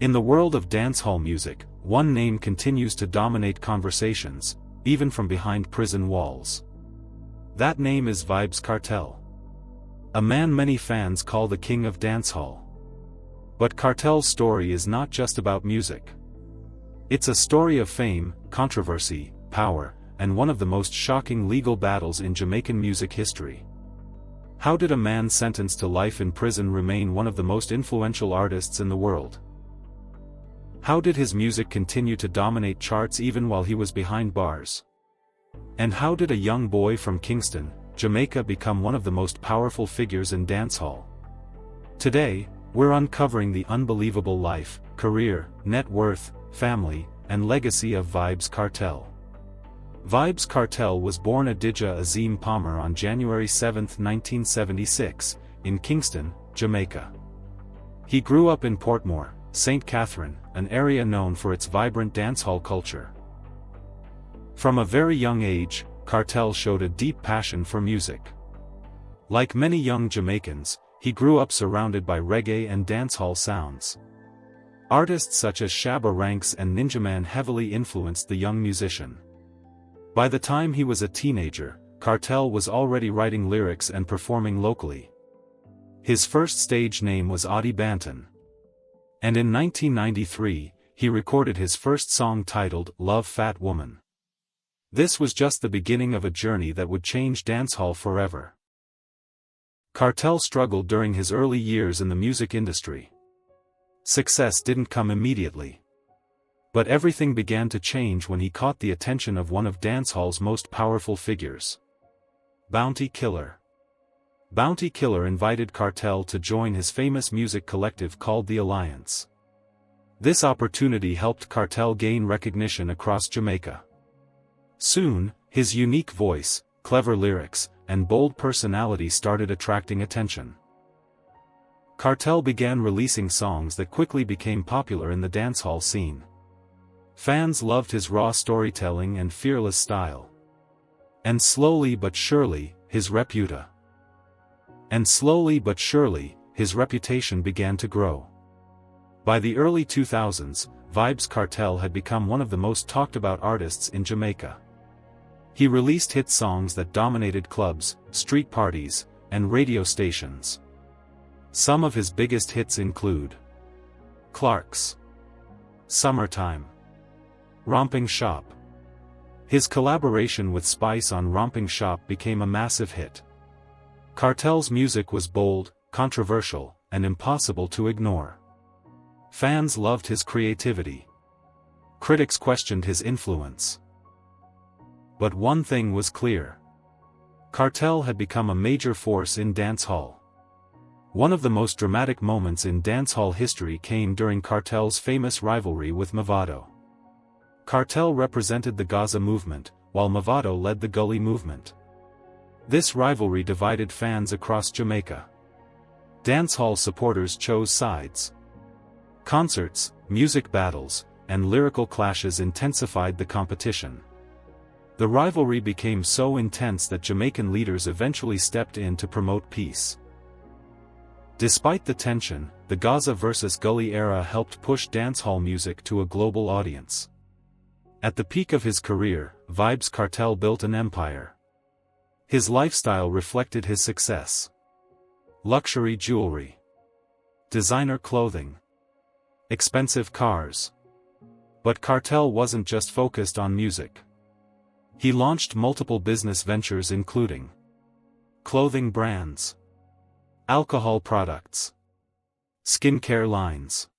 In the world of dancehall music, one name continues to dominate conversations, even from behind prison walls. That name is Vybz Kartel. A man many fans call the King of Dancehall. But Kartel's story is not just about music. It's a story of fame, controversy, power, and one of the most shocking legal battles in Jamaican music history. How did a man sentenced to life in prison remain one of the most influential artists in the world? How did his music continue to dominate charts even while he was behind bars? And how did a young boy from Kingston, Jamaica become one of the most powerful figures in dancehall? Today, we're uncovering the unbelievable life, career, net worth, family, and legacy of Vybz Kartel. Vybz Kartel was born Adidja Azim Palmer on January 7, 1976, in Kingston, Jamaica. He grew up in Portmore, St. Catherine, an area known for its vibrant dancehall culture. From a very young age, Kartel showed a deep passion for music. Like many young Jamaicans, he grew up surrounded by reggae and dancehall sounds. Artists such as Shabba Ranks and Ninjaman heavily influenced the young musician. By the time he was a teenager, Kartel was already writing lyrics and performing locally. His first stage name was Adi Banton. And in 1993, he recorded his first song titled Love Fat Woman. This was just the beginning of a journey that would change dancehall forever. Kartel struggled during his early years in the music industry. Success didn't come immediately. But everything began to change when he caught the attention of one of dancehall's most powerful figures. Bounty Killer. Bounty Killer invited Kartel to join his famous music collective called The Alliance. This opportunity helped Kartel gain recognition across Jamaica. Soon, his unique voice, clever lyrics, and bold personality started attracting attention. Kartel began releasing songs that quickly became popular in the dancehall scene. Fans loved his raw storytelling and fearless style. And slowly but surely, his reputation began to grow. By the early 2000s, Vybz Kartel had become one of the most talked about artists in Jamaica. He released hit songs that dominated clubs, street parties, and radio stations. Some of his biggest hits include Clark's, Summertime, Romping Shop. His collaboration with Spice on Romping Shop became a massive hit. Kartel's music was bold, controversial, and impossible to ignore. Fans loved his creativity. Critics questioned his influence. But one thing was clear. Kartel had become a major force in dancehall. One of the most dramatic moments in dancehall history came during Kartel's famous rivalry with Mavado. Kartel represented the Gaza movement, while Mavado led the Gully movement. This rivalry divided fans across Jamaica. Dancehall supporters chose sides. Concerts, music battles, and lyrical clashes intensified the competition. The rivalry became so intense that Jamaican leaders eventually stepped in to promote peace. Despite the tension, the Gaza versus Gully era helped push dancehall music to a global audience. At the peak of his career, Vybz Kartel built an empire. His lifestyle reflected his success. Luxury jewelry, designer clothing, expensive cars. But Kartel wasn't just focused on music. He launched multiple business ventures including clothing brands, alcohol products, skincare lines.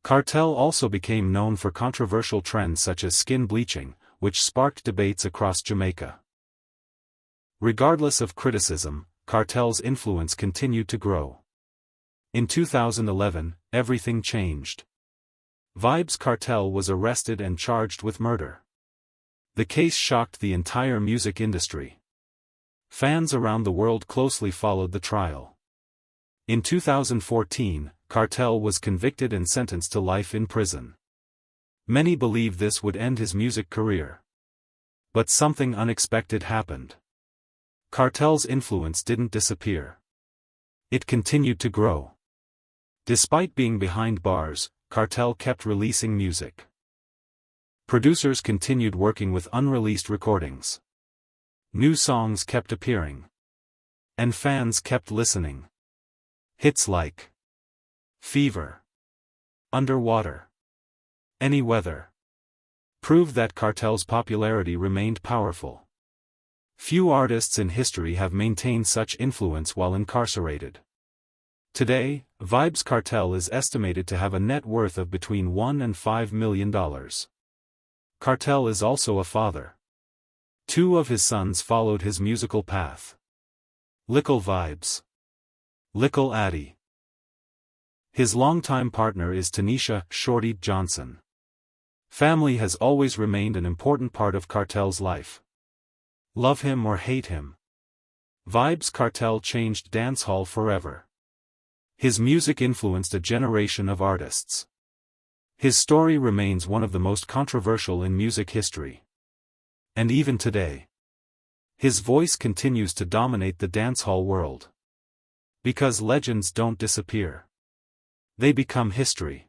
Kartel also became known for controversial trends such as skin bleaching, which sparked debates across Jamaica. Regardless of criticism, Kartel's influence continued to grow. In 2011, everything changed. Vybz Kartel was arrested and charged with murder. The case shocked the entire music industry. Fans around the world closely followed the trial. In 2014, Kartel was convicted and sentenced to life in prison. Many believed this would end his music career. But something unexpected happened. Kartel's influence didn't disappear. It continued to grow. Despite being behind bars, Kartel kept releasing music. Producers continued working with unreleased recordings. New songs kept appearing. And fans kept listening. Hits like Fever, Underwater, Any Weather proved that Kartel's popularity remained powerful. Few artists in history have maintained such influence while incarcerated. Today, Vybz Kartel is estimated to have a net worth of between $1 and $5 million. Kartel is also a father. 2 of his sons followed his musical path. Lickle Vybz. Lickle Addy. His longtime partner is Tanisha "Shorty" Johnson. Family has always remained an important part of Kartel's life. Love him or hate him, Vybz Kartel changed dancehall forever. His music influenced a generation of artists. His story remains one of the most controversial in music history. And even today, his voice continues to dominate the dancehall world. Because legends don't disappear. They become history.